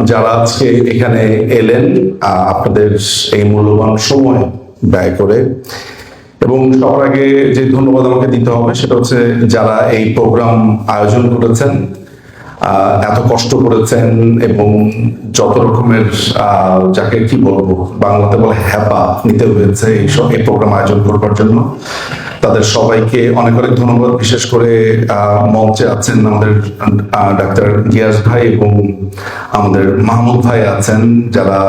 যারা আজকে এখানে এলেন, আপনাদের এই মূল্যবান সময় ব্যয় করে। এবং সবার আগে যে ধন্যবাদ আমাকে দিতে হবে সেটা হচ্ছে যারা এই প্রোগ্রাম আয়োজন করেছেন, এত কষ্ট করেছেন এবং যত রকমের যাকে কি বলবো বাংলাতে বলে হ্যাপা নিতে হয়েছে এই প্রোগ্রাম আয়োজন করবার জন্য, তাদের সবাইকে অনেক অনেক ধন্যবাদ। বিশেষ করে মঞ্চে আছেন আমাদের ডাক্তার গিয়াস ভাই এবং আমাদের মাহমুদ ভাই আছেন, যারা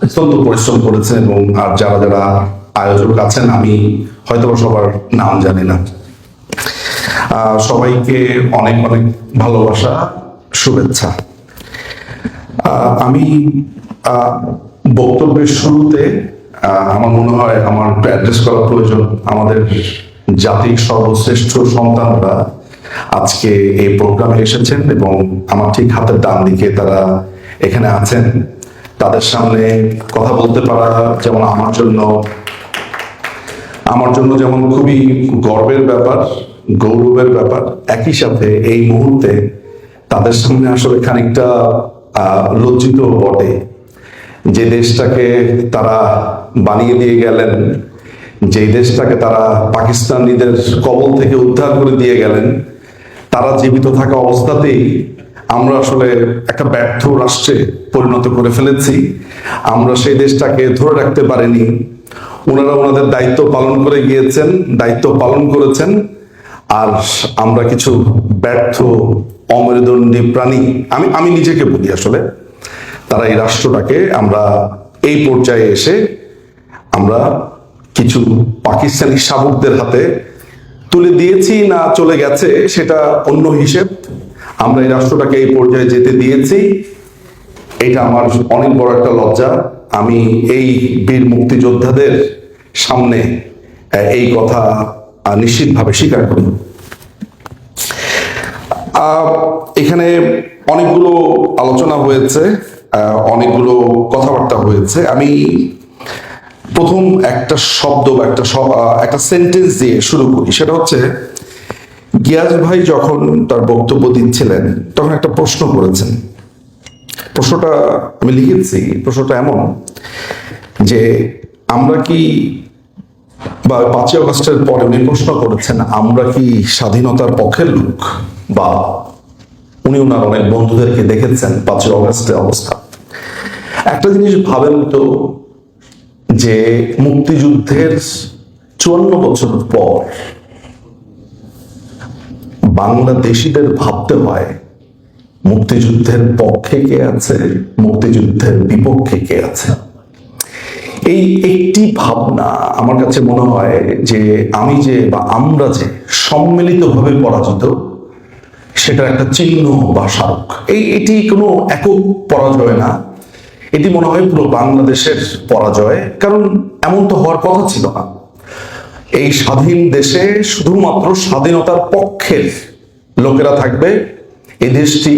অত্যন্ত পরিশ্রম করেছেন, এবং আর যারা যারা আয়োজক আছেন আমি হয়তো সবার নাম জানি না। সবাইকে অনেক অনেক ভালোবাসা, শুভেচ্ছা। আমি বক্তব্যের শুরুতে আমার মনে হয় আমার অ্যাড্রেস করা প্রয়োজন। আমাদের জাতির সর্বশ্রেষ্ঠ সন্তানরা আজকে এই প্রোগ্রামে এসেছেন এবং আমার ঠিক হাতের ডান দিকে তারা এখানে আছেন। তাদের সামনে কথা বলতে পারা যেমন আমার জন্য যেমন খুবই গর্বের ব্যাপার, গৌরবের ব্যাপার, একই সাথে এই মুহূর্তে তাদের সামনে আসলে খানিকটা লজ্জিত বটে। যে দেশটাকে তারা বানিয়ে দিয়ে গেলেন, যে দেশটাকে তারা পাকিস্তানিদের কবল থেকে উদ্ধার করে দিয়ে গেলেন, তারা জীবিত থাকা অবস্থাতেই আমরা আসলে একটা ব্যর্থ রাষ্ট্রে পরিণত করে ফেলেছি। আমরা সেই দেশটাকে ধরে রাখতে পারিনি। ওনারা ওনাদের দায়িত্ব পালন করে গিয়েছেন, দায়িত্ব পালন করেছেন, আর আমরা কিছু ব্যর্থ অমেরুদণ্ডী প্রাণী, আমি নিজেকে বলি আসলে, তারা এই রাষ্ট্রটাকে আমরা এই পর্যায়ে এসে আমরা কিছু পাকিস্তানি শাসকদের হাতে তুলে দিয়েছি না চলে গেছে সেটা অন্য হিসেব। আমরা এই রাষ্ট্রটাকে এই পর্যায়ে যেতে দিয়েছি, এটা আমার অনেক বড় একটা লজ্জা। আমি এই বীর মুক্তিযোদ্ধাদের সামনে এই কথা নিশ্চিতভাবে স্বীকার করি। এখানে অনেকগুলো আলোচনা হয়েছে, অনেকগুলো কথাবার্তা হয়েছে। আমি প্রথম একটা শব্দ বা একটা সেন্টেন্স দিয়ে শুরু করি। সেটা হচ্ছে, গিয়াস ভাই যখন তার বক্তব্য দিচ্ছিলেন তখন একটা প্রশ্ন করেছেন। প্রশ্নটা আমি লিখেছি। প্রশ্নটা এমন যে আমরা কি, বা 5ই আগস্টের পরে উনি প্রশ্ন করেছেন, আমরা কি স্বাধীনতার পক্ষের লোক? বা উনি ওনার অনেক বন্ধুদেরকে দেখেছেন 5ই আগস্টের অবস্থা। একটা জিনিস ভাবেন তো, যে মুক্তিযুদ্ধের 54 বছর পর বাংলাদেশিদের ভাবতে হয় মুক্তিযুদ্ধের পক্ষে কে আছে, মুক্তিযুদ্ধের বিপক্ষে কে আছে। এই একটি ভাবনা আমার কাছে মনে হয় যে আমি যে বা আমরা যে সম্মিলিতভাবে পরাজিত, সেটা একটা চিহ্ন বা স্মারক। এটি কোনো একক পরাজয় না, এটি মনে হয় পুরো বাংলাদেশের পরাজয়। কারণ এমন তো হওয়ার কথা ছিল না। এই স্বাধীন দেশে শুধুমাত্র স্বাধীনতার পক্ষের লোকেরা থাকবে। এই দেশটি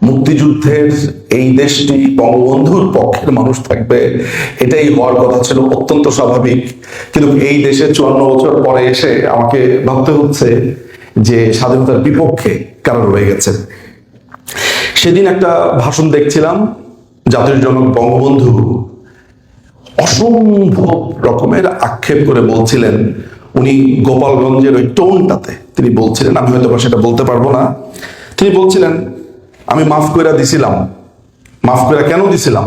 মুক্তিযুদ্ধের, এই দেশটি বঙ্গবন্ধুর পক্ষের মানুষ থাকবে, এটাই হওয়ার কথা ছিল, অত্যন্ত স্বাভাবিক। কিন্তু এই দেশে 54 বছর পরে এসে আমাকে ভাবতে হচ্ছে যে স্বাধীনতার বিপক্ষে কারা রয়ে গেছে। সেদিন একটা ভাষণ দেখছিলাম, জাতির জনক বঙ্গবন্ধু অসম্ভব রকমের আক্ষেপ করে বলছিলেন। উনি গোপালগঞ্জের ওই টোনটাতে তিনি বলছিলেন, আমি হয়তো সেটা বলতে পারবো না। তিনি বলছিলেন, আমি মাফ করে দিছিলাম। মাফ করে কেন দিছিলাম?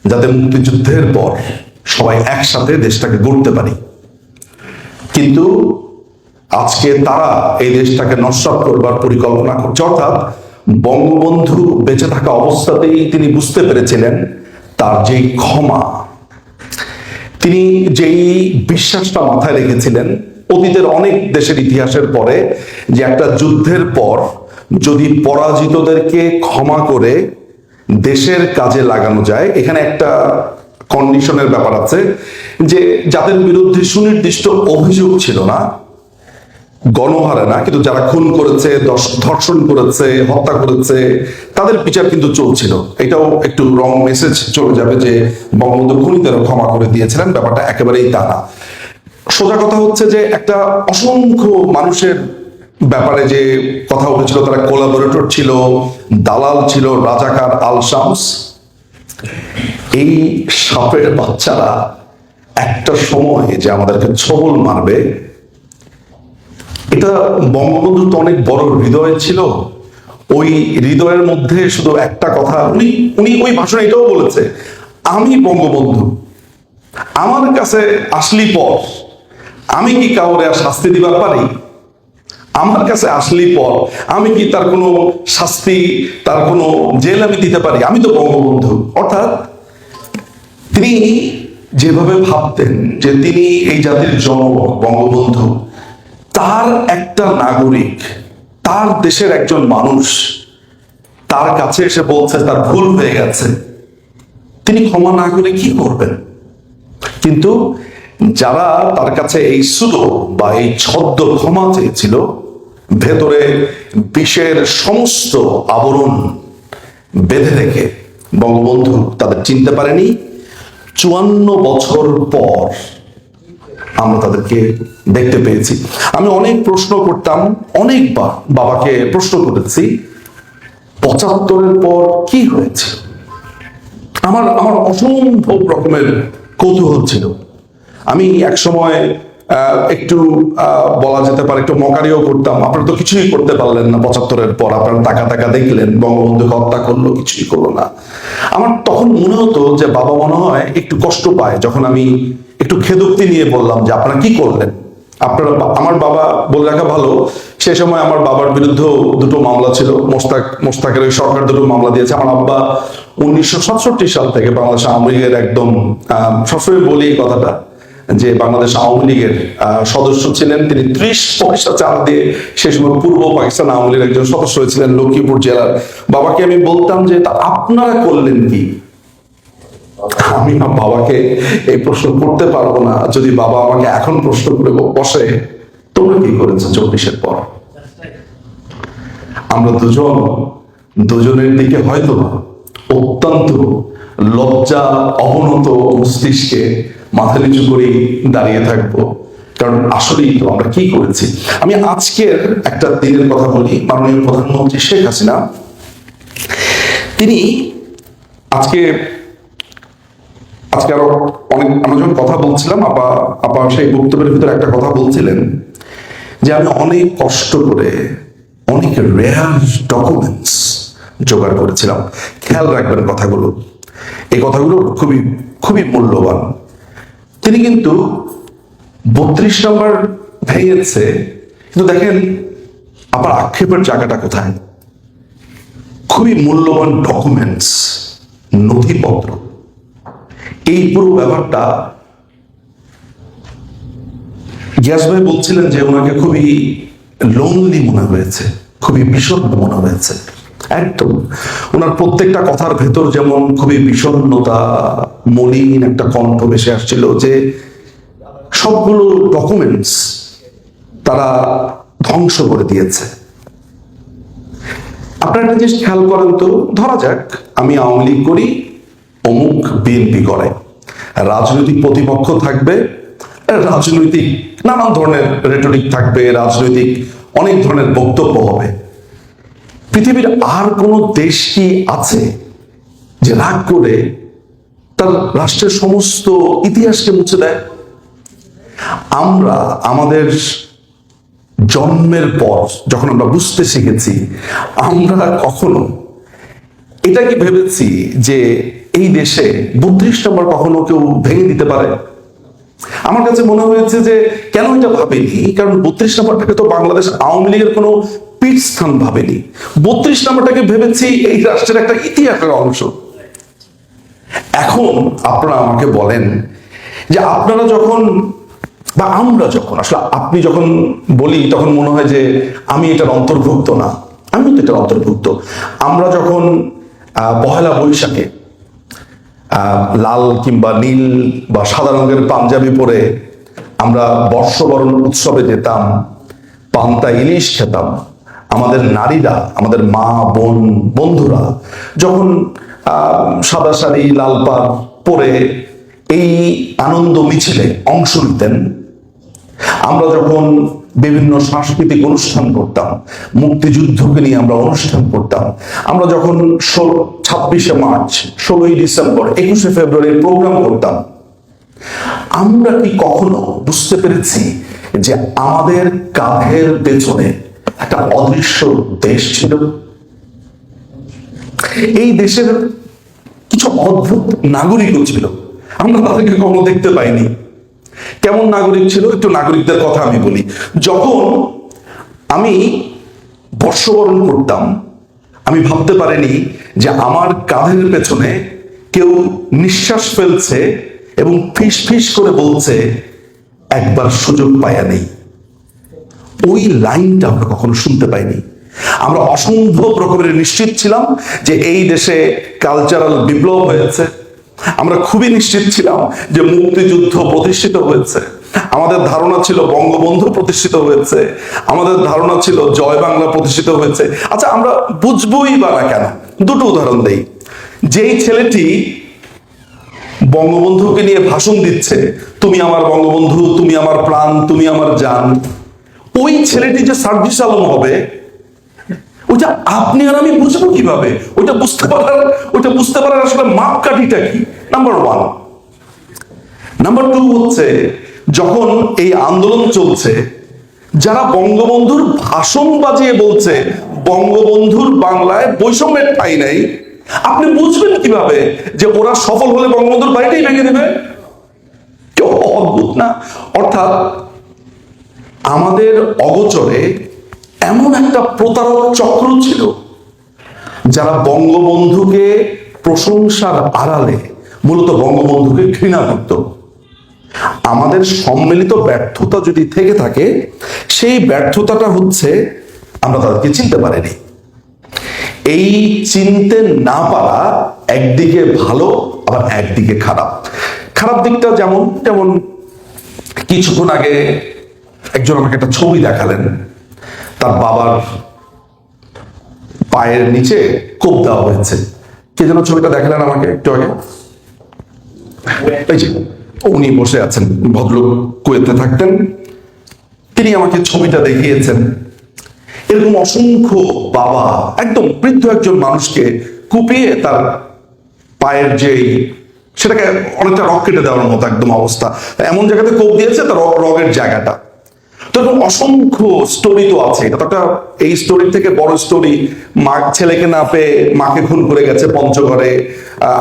যাতে মুক্তিযুদ্ধের পর সবাই একসাথে দেশটাকে গড়তে পারি। কিন্তু আজকে তারা এই দেশটাকে নস্যাৎ করবার পরিকল্পনা করছে। অর্থাৎ বঙ্গবন্ধু বেঁচে থাকা অবস্থাতেই তিনি বুঝতে পেরেছিলেন তার যেই ক্ষমা, তিনি যেই বিশ্বাসটা মাথায় রেখেছিলেন অতীতের অনেক দেশের ইতিহাসের পরে, যে একটা যুদ্ধের পর যদি পরাজিতদেরকে ক্ষমা করে দেশের কাজে লাগানো যায়, এখানে একটা কন্ডিশনের ব্যাপার আছে, যে যাদের বিরুদ্ধে সুনির্দিষ্ট অভিযোগ ছিল না, গণহারে না, কিন্তু যারা খুন করেছে, ধর্ষণ করেছে, হত্যা করেছে, তাদের বিচার কিন্তু চলছিল। এটাও একটু রং মেসেজ চলে যাবে যে বঙ্গবন্ধু খুনিদেরও ক্ষমা করে দিয়েছিলেন, ব্যাপারটা একেবারেই তা না। সোজা কথা হচ্ছে যে একটা অসংখ্য মানুষের ব্যাপারে যে কথা উঠেছিল, তারা কোলাবোরেটর ছিল, দালাল ছিল, রাজাকার আল শামস। এই সাপের বাচ্চারা একটা সময় যে আমাদেরকে ছবল মারবে, এটা বঙ্গবন্ধুর তো অনেক বড় হৃদয় ছিল। ওই হৃদয়ের মধ্যে শুধু একটা কথা, উনি উনি ওই ভাষণে এটাও বলেছে, আমি বঙ্গবন্ধু, আমার কাছে আসলি পর আমি কি কাউরে আর শাস্তি দিবার পারি? আমার কাছে আসলি পর আমি কি তার কোনো শাস্তি, তার কোনো জেল আমি দিতে পারি? আমি তো বঙ্গবন্ধু। অর্থাৎ তিনি যেভাবে ভাবতেন যে তিনি এই জাতির জনক, বঙ্গবন্ধু, তার একটা নাগরিক, তার দেশের একজন মানুষ তার কাছে এসে বলছে তার ভুল হয়ে গেছে, তিনি ক্ষমা না করে কি করবেন? কিন্তু যারা তার কাছে এই সুদো বা এই ছদ্ম ক্ষমা চেয়েছিল, ভেতরে বিষের সমস্ত আবরণ বেঁধে রেখে বঙ্গবন্ধু তাদের চিনতে পারেনি। 54 বছর পর আমরা তাদেরকে দেখতে পেয়েছি। আমি অনেক প্রশ্ন করতাম, অনেকবার বাবাকে প্রশ্ন করেছি, 75-এর পর কি হয়েছে? আমার আমার অসম্ভব রকমের কৌতূহল ছিল। আমি এক সময় একটু বলা যেতে পারে একটু মকারিও করতাম, আপনারা তো কিছুই করতে পারলেন না 75-এর পর, আপনারা টাকা টাকা দেখলেন, বঙ্গবন্ধুকে হত্যা করলো, কিছুই করলো না। আমার তখন মনে হতো যে বাবা মনে হয় একটু কষ্ট পায় যখন আমি একটু খেদুক্তি নিয়ে বললাম যে আপনারা কি করলেন। আপনারা, আমার বাবা বলে রাখা ভালো, সে সময় আমার বাবার বিরুদ্ধে দুটো মামলা ছিল, মোস্তাকের ওই সরকার দুটো মামলা দিয়েছে। আমার আব্বা 1967 সাল থেকে বাংলাদেশ আওয়ামী লীগের একদম, সবসময় বলি এই কথাটা, যে বাংলাদেশ আওয়ামী লীগের সদস্য ছিলেন। তিনি 30 পয়সা চাল দিয়ে সে সময় পূর্ব পাকিস্তান আওয়ামী লীগের একজন সদস্য হয়েছিলেন লক্ষ্মীপুর জেলার। বাবাকে আমি বলতাম যে তা আপনারা করলেন কি? আমি বাবাকে এই প্রশ্ন করতে পারবো না, যদি বাবা আমাকে এখন প্রশ্ন করে বসে তোমরা কি করেছো 24-এর পর। আমরা দুজনের দিকে হয়তো অত্যন্ত লজ্জা অবনত মস্তিষ্কে মাথা নিচু করে দাঁড়িয়ে থাকবো, কারণ আসলেই তো আমরা কি করেছি। আমি আজকের একটা দিনের কথা বলি। মাননীয় প্রধানমন্ত্রী শেখ হাসিনা, তিনি আজকে আরো অনেক, আমরা যখন কথা বলছিলাম, আপা সেই বক্তব্যের ভিতরে একটা কথা বলছিলেন যে আমি অনেক কষ্ট করে অনেক রেয়ার ডকুমেন্টস জোগাড় করেছিলাম। খেয়াল রাখবেন কথাগুলো, এই কথাগুলো খুবই খুবই মূল্যবান। তিনি কিন্তু 32 নম্বর ভেঙেছে, কিন্তু দেখেন আবার আক্ষেপের জায়গাটা কোথায়? খুবই মূল্যবান ডকুমেন্টস, নথিপত্র, এই পুরো ব্যাপারটা গিয়াস ভাই বলছিলেন যে ওনাকে খুবই লোনলি মনে হয়েছে, খুবই বিষণ্ণ মনে হয়েছে। একদম ওনার প্রত্যেকটা কথার ভেতর যেমন খুবই বিষণ্ণতা, মলিন একটা কণ্ঠ ভেসে আসছিল, যে সবগুলো ডকুমেন্টস তারা ধ্বংস করে দিয়েছে। আপনারা একটা জিনিস খেয়াল করেন তো, ধরা যাক আমি আওয়ামী লীগ করি, অমুক বিএনপি করে, রাজনৈতিক প্রতিপক্ষ থাকবে, রাজনৈতিক নানান ধরনের রেটরিক থাকবে, রাজনৈতিক অনেক ধরনের বক্তব্য হবে। পৃথিবীর আর কোন দেশ কি আছে যে রাগ করে তার রাষ্ট্রের সমস্ত ইতিহাসকে মুছে দেয়? আমরা আমাদের জন্মের পর যখন আমরা বুঝতে শিখেছি, আমরা কখনো এটা কি ভেবেছি যে এই দেশে 32 নম্বর কখনো কেউ ভেঙে দিতে পারে? আমার কাছে মনে হয়েছে যে কেন এটা ভাবেনি, কারণ 32 নম্বরটাকে তো বাংলাদেশ আওয়ামী লীগের কোনো পীঠস্থান ভাবেনি। 32 নম্বরটাকে ভেবেছি এই রাষ্ট্রের একটা ইতিহাসের অংশ। এখন আপনারা আমাকে বলেন যে আপনারা যখন, বা আমরা যখন, আসলে আপনি যখন বলি তখন মনে হয় যে আমি এটার অন্তর্ভুক্ত না, আমি তো এটার অন্তর্ভুক্ত। আমরা যখন পহেলা বৈশাখে লাল কিংবা নীল বা সাদা রঙের পাঞ্জাবি পরে আমরা বর্ষবরণ উৎসবে যেতাম, পান্তা ইলিশ খেতাম, আমাদের নারীরা, আমাদের মা বোন বন্ধুরা যখন সাদা শাড়ি লাল পাড় পরে এই আনন্দ মিছিলে অংশ নিতেন, আমরা যখন বিভিন্ন সাংস্কৃতিক অনুষ্ঠান করতাম, মুক্তিযুদ্ধকে নিয়ে আমরা অনুষ্ঠান করতাম। আমরা যখন 26শে মার্চ, 16ই ডিসেম্বর, 21শে ফেব্রুয়ারির প্রোগ্রাম করতাম, আমরা কি কখনো বুঝতে পেরেছি যে আমাদের কাঁধের পেছনে একটা অদৃশ্য দেশ ছিল? এই দেশের কিছু অদ্ভুত নাগরিকও ছিল, আমরা তাদেরকে কখনো দেখতে পাইনি। কেমন নাগরিক ছিল? একটু নাগরিকদের কথা আমি বলি। যখন আমি বর্ষবরণ করতাম, আমি ভাবতে পারিনি যে আমার কাঁধের পেছনে কেউ নিঃশ্বাস ফেলছে এবং ফিস ফিস করে বলছে, একবার সুযোগ পায়া নেই। ওই লাইনটা আমরা কখনো শুনতে পাইনি। আমরা অসম্ভব রকমের নিশ্চিত ছিলাম যে এই দেশে কালচারাল বিপ্লব হয়েছে। আমরা খুবই নিশ্চিত ছিলাম যে মুক্তিযুদ্ধ প্রতিষ্ঠিত হয়েছে। আমাদের ধারণা ছিল বঙ্গবন্ধু প্রতিষ্ঠিত হয়েছে। আমাদের ধারণা ছিল জয় বাংলা প্রতিষ্ঠিত হয়েছে। আচ্ছা, আমরা বুঝবই বা না কেন? দুটো উদাহরণ দেই। যেই ছেলেটি বঙ্গবন্ধুকে নিয়ে ভাষণ দিচ্ছে, তুমি আমার বঙ্গবন্ধু, তুমি আমার প্রাণ, তুমি আমার জান, ওই ছেলেটি যে সার্জিস আলম হবে, ওইটা আপনি আর আমি বুঝবো কিভাবে? ওইটা বুঝতে পারার আসলে মাপকাঠিটা কি? Number one. নাম্বার টু হচ্ছে, যখন এই আন্দোলন চলছে, যারা বঙ্গবন্ধুর ভাষণ বাজিয়ে বলছে বঙ্গবন্ধুর বাংলায় বৈষম্যের ঠাঁই নাই, আপনি বুঝবেন কিভাবে যে ওরা সফল হলে বঙ্গবন্ধুর বাড়িটাই ভেঙে দেবে? অদ্ভুত না? অর্থাৎ আমাদের অগোচরে এমন একটা প্রতারক চক্র ছিল, যারা বঙ্গবন্ধুকে প্রশংসার আড়ালে মূলত বঙ্গবন্ধুকে ঘৃণা করত। আমাদের সম্মিলিত ব্যর্থতা যদি থেকে থাকে, সেই ব্যর্থতাটা হচ্ছে আমরা তাদেরকে চিনতে পারিনি। এই চিনতে না পারা একদিকে ভালো, আবার একদিকে খারাপ। খারাপ দিকটা যেমন কিছুক্ষণ আগে একজন আমাকে একটা ছবি দেখালেন, তার বাবার পায়ের নিচে কোপ দেওয়া হয়েছে। কে যেন ছবিটা দেখালেন আমাকে একটু আগে? এই যে উনি বসে আছেন, ভদ্রলোক কুয়েতে থাকতেন, তিনি আমাকে ছবিটা দেখিয়েছেন। এরকম অসংখ্য বাবা একদম বৃদ্ধ একজন মানুষকে কুপিয়ে তার পায়ের সেটাকে অনেকটা রক কেটে দেওয়ার মতো একদম অবস্থা, এমন জায়গাতে কোপ দিয়েছে তার রগের জায়গাটা। তো অসংখ্য স্টোরি তো আছে। এটা এই স্টোরি থেকে বড় স্টোরি, মা ছেলেকে না পেয়ে মাকে খুন করে গেছে পঞ্চগড়ে।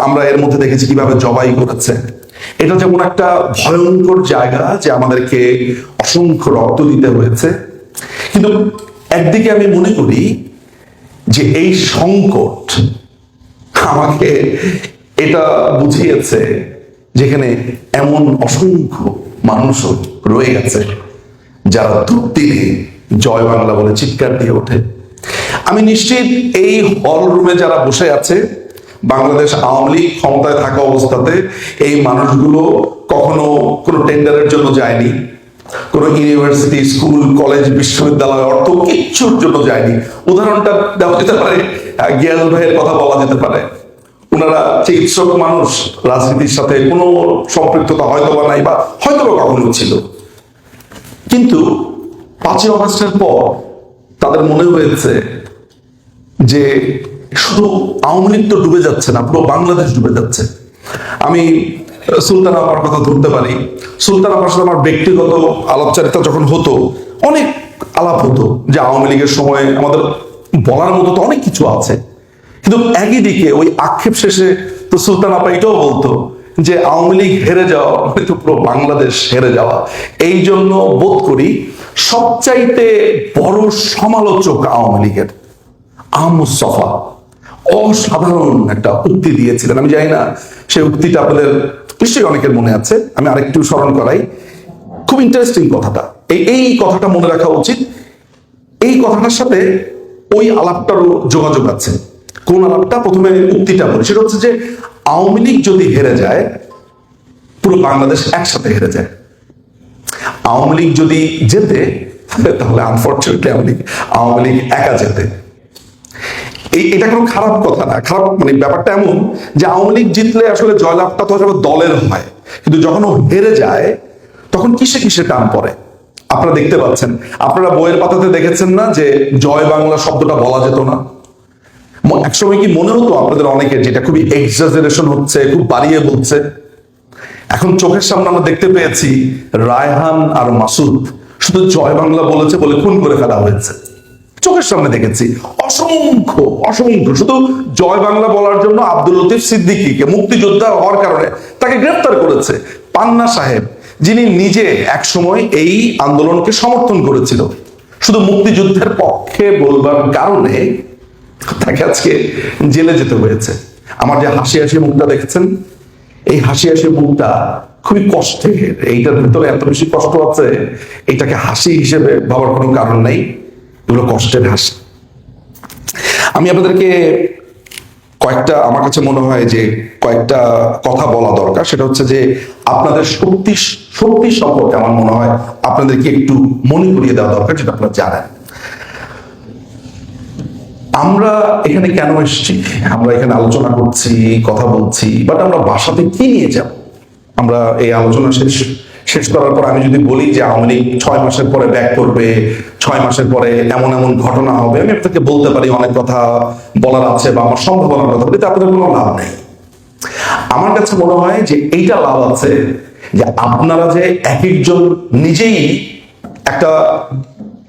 আমরা এর মধ্যে দেখেছি কিভাবে জবাই করেছে। এটা যেমন একটা ভয়ঙ্কর জায়গা যে আমাদেরকে অসংখ্য রক্ত দিতে হয়েছে। কিন্তু একদিকে আমি মনে করি যে এই সংকট আমাকে এটা বুঝিয়েছে যেখানে এমন অসংখ্য মানুষও রয়ে গেছে যারা দুদিনে জয় বাংলা বলে চিৎকার দিয়ে ওঠে। আমি নিশ্চিত এই হল রুমে যারা বসে আছে, বাংলাদেশ আওয়ামী লীগ ক্ষমতায় থাকা অবস্থাতে এই মানুষগুলো কখনো কোনো টেন্ডারের জন্য যায়নি, কোনো ইউনিভার্সিটি, স্কুল, কলেজ, বিশ্ববিদ্যালয়, অর্থ কিচ্ছুর জন্য যায়নি। উদাহরণটা দেওয়া যেতে পারে, গিয়াস ভাইয়ের কথা বলা যেতে পারে। ওনারা চিকিৎসক মানুষ, রাজনীতির সাথে কোনো সম্পৃক্ততা হয়তোবা নাই, বা হয়তোবা কখনো ছিল। কিন্তু 5ই অগস্টের পর তাদের মনে হয়েছে যে শুধু আওয়ামী লীগ তো ডুবে যাচ্ছে না, পুরো বাংলাদেশ ডুবে যাচ্ছে। আমি সুলতান আপার কথা ধরতে পারি। সুলতান আপার সাথে আমার ব্যক্তিগত আলাপচারিতা যখন হতো, অনেক আলাপ হতো যে আওয়ামী লীগের সময় আমাদের বলার মতো তো অনেক কিছু আছে। কিন্তু একই দিকে ওই আক্ষেপ শেষে তো সুলতান আপা এটাও বলতো যে আওয়ামী লীগ হেরে যাওয়া মানে তো পুরো বাংলাদেশ হেরে যাওয়া। এই জন্য বোধ করি সবচাইতে বড় সমালোচক আওয়ামী লীগের মুস্তফা অসাধারণ একটা উক্তি দিয়েছিলেন। আমি জানি না সেই উক্তিটা আপনাদের নিশ্চয়ই অনেকের মনে আছে, আমি আরেকটু স্মরণ করাই। খুব ইন্টারেস্টিং কথাটা, এই কথাটা মনে রাখা উচিত। এই কথাটার সাথে ওই আলাপটারও যোগাযোগ আছে। কোন আলাপটা? প্রথমে উক্তিটা বলি, সেটা হচ্ছে যে আওয়ামী লীগ যদি হেরে যায়, পুরো বাংলাদেশ একসাথে হেরে যায়। আওয়ামী লীগ যদি জেতে, তাহলে আনফরচুনেটলি আওয়ামী লীগ একা জেতে। এটা কোনো খারাপ কথা না। খারাপ মানে ব্যাপারটা এমন যে আওয়ামী লীগ জিতলে আসলে জয়লাভটা তো দলের হয়, কিন্তু যখন ও হেরে যায় তখন কিসে কিসে টান পড়ে। আপনারা দেখতে পাচ্ছেন। আপনারা বইয়ের পাতাতে দেখেছেন না যে জয় বাংলা শব্দটা বলা যেত না? একসময় কি মনে হতো আপনাদের অনেকের যেটা খুবই এক্সাজারেশন হচ্ছে, খুব বাড়িয়ে বলছে? এখন চোখের সামনে আমরা দেখতে পেয়েছি রায়হান আর মাসুদ শুধু জয় বাংলা বলেছে বলে খুন করে ফেলা হয়েছে। চোখের সামনে দেখেছি অসংখ্য অসংখ্য, শুধু জয় বাংলা বলার জন্য আব্দুল লতিফ সিদ্দিকীকে, মুক্তিযোদ্ধা হওয়ার কারণে তাকে গ্রেফতার করেছে। পান্না সাহেব, যিনি নিজে এক সময় এই আন্দোলনকে সমর্থন করেছিল, শুধু মুক্তিযুদ্ধের পক্ষে বলবার কারণে তাকে আজকে জেলে যেতে হয়েছে। আমার যে হাসি হাসি মুখটা দেখেছেন, এই হাসি হাসি মুখটা খুবই কষ্টের। এইটার ভিতরে এত বেশি কষ্ট আছে, এটাকে হাসি হিসেবে ভাবার কোনো কারণ নেই, এগুলো কষ্টের হাসি। আমি আপনাদেরকে কয়েকটা, আমার কাছে মনে হয় যে কয়েকটা কথা বলা দরকার। সেটা হচ্ছে যে আপনাদের শক্তি সম্পর্কে আমার মনে হয় আপনাদেরকে একটু মনে করিয়ে দেওয়া দরকার, যেটা আপনারা জানেন। আমরা এখানে কেন এসেছি, আমরা এখানে আলোচনা করছি, কথা বলছি, বাট আমরা বাসাতে কি নিয়ে যাব? আমরা এই আলোচনা শেষ করার পর আমি যদি বলি যে আওয়ামী লীগ 6 মাসের পরে ব্যাক করবে, 6 মাসের পরে এমন এমন ঘটনা হবে, আমি আপনাকে বলতে পারি অনেক কথা বলার আছে বা আমার সম্ভাবনার কথা বলি, আপনাদের কোনো লাভ নেই। আমার কাছে মনে হয় যে এইটা লাভ আছে যে আপনারা যে এক একজন নিজেই একটা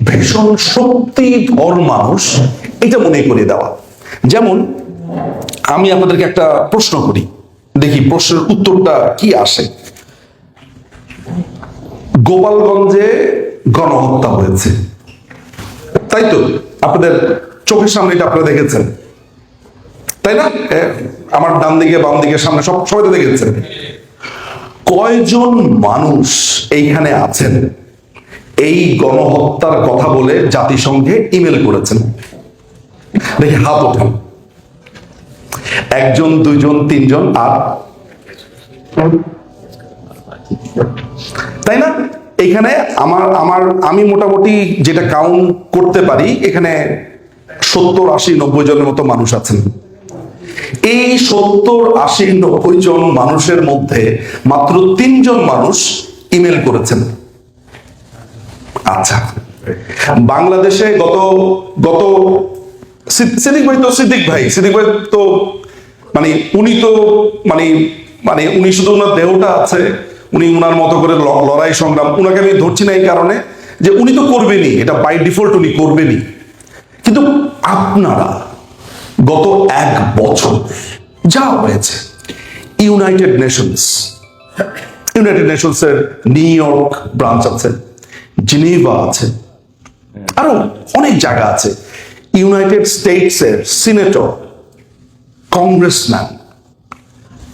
ভীষণ শক্তিধর মানুষ, এটা মনে করিয়ে দেওয়া। যেমন আমি আপনাদেরকে একটা প্রশ্ন করি, দেখি প্রশ্নের উত্তরটা কি আসে। গোপালগঞ্জে গণহত্যা হয়েছে, তাই তো? আপনাদের চোখের সামনে এটা আপনারা দেখেছেন, তাই না? আমার ডান দিকে বাম দিকে সামনে সবাই তো দেখেছেন। কয়জন মানুষ এইখানে আছেন এই গণহত্যার কথা বলে জাতিসংঘে ইমেল করেছেন? দেখি হাত ওঠান। 1 জন 2 জন 3 জন, আর তাই না? এখানে আমি মোটামুটি যেটা কাউন্ট করতে পারি, এখানে 70, 80, 90 জনের মতো মানুষ আছেন। এই 70, 80, 90 জন মানুষের মধ্যে মাত্র 3 জন মানুষ ইমেল করেছেন। আচ্ছা, বাংলাদেশে গত সিদ্দিক ভাই তো মানে উনি তো মানে উনি শুধু ওনার দেহটা আছে, উনি উনার মতো করে লড়াই সংগ্রাম, উনাকে আমি ধরছি না এই কারণে যে উনি তো করবেনই, এটা বাই ডিফল্ট উনি করবেনই। কিন্তু আপনারা গত 1 বছর যা হয়েছে, ইউনাইটেড নেশনসের নিউ ইয়র্ক ব্রাঞ্চ আছে, জেনেভা আছে, আরো অনেক জায়গা আছে, ইউনাইটেড স্টেটসের সিনেটর, কংগ্রেসম্যান,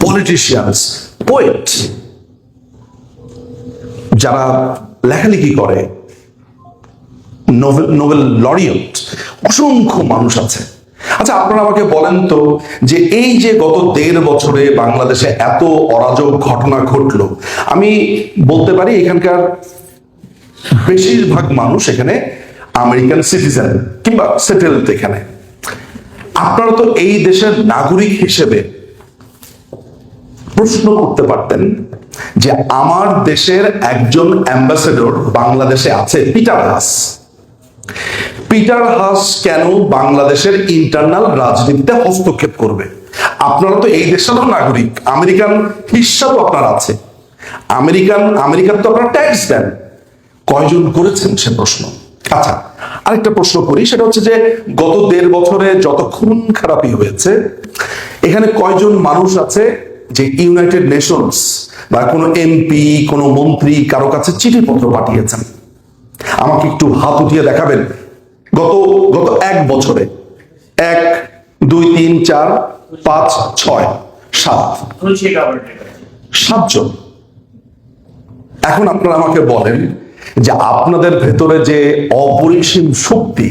পলিটিশিয়ানস, পোয়েট, যারা লেখালেখি করে, নোবেল লরিয়েট, অসংখ্য মানুষ আছে। আচ্ছা, আপনারা আমাকে বলেন তো যে এই যে গত 1.5 বছরে বাংলাদেশে এত অরাজক ঘটনা ঘটলো, আমি বলতে পারি এখানকার বেশিরভাগ মানুষ এখানে আমেরিকান সিটিজেন কিংবা সেটেলড। এখানে আপনারা তো এই দেশের নাগরিক হিসেবে প্রশ্ন করতে পারতেন যে আমার দেশের একজন অ্যাম্বাসেডর বাংলাদেশে আছে, পিটার হাস কেন বাংলাদেশের ইন্টারনাল রাজনীতিতে হস্তক্ষেপ করবে? আপনারা তো এই দেশেরও নাগরিক, আমেরিকান হিসাব আপনার আছে, আমেরিকার তো আপনারা ট্যাক্স দেন, কয়জন করেছেন সে প্রশ্ন। আচ্ছা, আরেকটা প্রশ্ন করি, সেটা হচ্ছে যে গত 1.5 বছরে যত খুন খারাপি হয়েছে, এখানে কয়জন মানুষ আছে যে ইউনাইটেড নেশনস বা কোনো এমপি, কোনো মন্ত্রী কারো কাছে চিঠিপত্র পাঠিয়েছেন? আমাকে একটু হাত উঠিয়ে দেখাবেন গত 1 বছরে। 1, 2, 3, 4, 5, 6, 7 জন। এখন আপনারা আমাকে বলেন যে আপনাদের ভেতরে যে অপরিসীম শক্তি,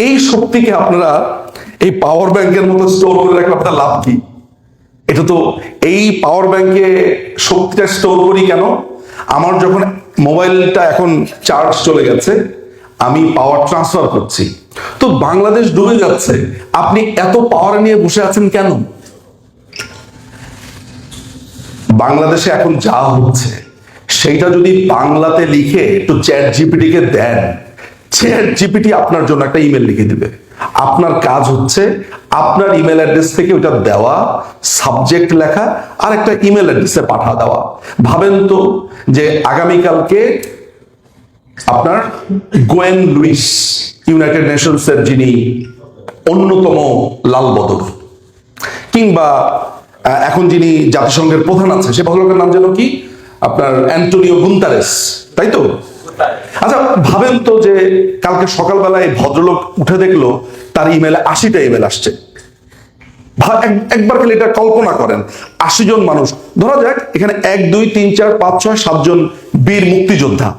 এই শক্তিকে আপনারা এই পাওয়ার ব্যাংকের মতো স্টোর করে রাখলে আপনার লাভ কি? এটা তো, এই পাওয়ার ব্যাংকে শক্তিটা স্টোর করি কেন? আমার যখন মোবাইলটা এখন চার্জ চলে গেছে, আমি পাওয়ার ট্রান্সফার করছি, তো বাংলাদেশ ডুবে যাচ্ছে, আপনি এত পাওয়ার নিয়ে বসে আছেন কেন? বাংলাদেশে এখন যা হচ্ছে সেইটা যদি বাংলাতে লিখে একটু চ্যাট জিপিটি কে দেন, চ্যাট জিপিটি আপনার জন্য একটা ইমেল লিখে দিবে। আপনার কাজ হচ্ছে আপনার ইমেল অ্যাড্রেস থেকে ওটা দেওয়া, সাবজেক্ট লেখা আর একটা ইমেল অ্যাড্রেসে পাঠা দেওয়া। ভাবেন তো যে আগামীকালকে আপনার গোয়েন লুইস, ইউনাইটেড নেশনস এর যিনি অন্যতম লাল বদর, কিংবা এখন যিনি জাতিসংঘের প্রধান আছে, সে ভদ্রলোকের নাম যেন কি, আপনার অ্যান্টোনিও গুন্তারেস, তাই তো? আচ্ছা ভাবেন তো যে কালকে সকালবেলায় ভদ্রলোক উঠে দেখলো তার ইমেলে 80টা ইমেল আসছে। একবার খালি এটা কল্পনা করেন, 80 জন মানুষ, ধরা যাক এখানে 1 2 3 4 5 6 7 জন বীর মুক্তিযোদ্ধা,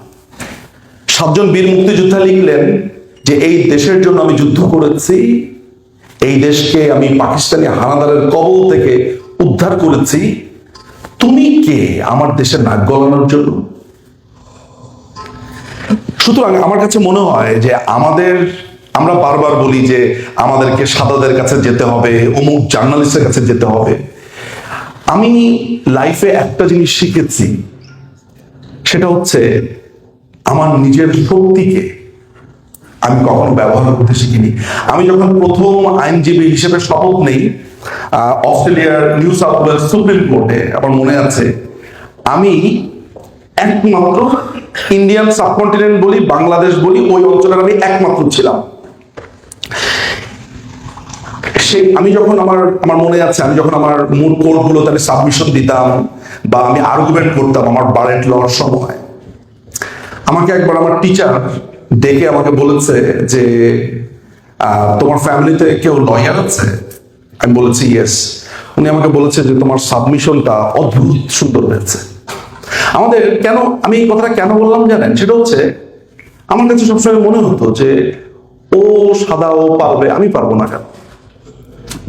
7 জন বীর মুক্তিযোদ্ধা লিখলেন যে এই দেশের জন্য আমি যুদ্ধ করেছি, এই দেশকে আমি পাকিস্তানি হানাদারের কবল থেকে উদ্ধার করেছি, তুমি কে আমার দেশের নাক গলানোর জন্য? সুতরাং আমার কাছে মনে হয় যে আমরা বারবার বলি যে আমাদেরকে সাদাদের কাছে যেতে হবে, অমুক জার্নালিস্টের কাছে যেতে হবে। আমি লাইফে একটা জিনিস শিখেছি, সেটা হচ্ছে আমার নিজের শক্তিকে আমি কখনো ব্যবহার করতে শিখিনি। আমি যখন প্রথম আইনজীবী হিসেবে শপথ নেই অস্ট্রেলিয়ার নিউ সাউথ ওয়েলস সুপ্রিম কোর্টে, আমার মনে আছে, আমি একমাত্র ইন্ডিয়ান সাবকন্টিনেন্ট বলি, বাংলাদেশ বলি, ওই অঞ্চলের আমি একমাত্র ছিলাম। আমি যখন আমার মনে আছে, আমি যখন আমার মূল কোর্টগুলোতে আমি সাবমিশন দিতাম বা আমি আর্গুমেন্ট করতাম আমার বারেন্ট লওয়ার সময়, আমাকে একবার আমার টিচার ডেকে আমাকে বলেছে যে তোমার ফ্যামিলিতে কেউ লয়ার আছে? আমি বলেছি ইয়েস। উনি আমাকে বলেছে যে তোমার সাবমিশনটা অদ্ভুত সুন্দর হয়েছে। আমাদের কেন, আমি এই কথাটা কেন বললাম জানেন? সেটা হচ্ছে আমার কাছে সবসময় মনে হতো যে ও সাদা, ও পারবে, আমি পারবো না কেন?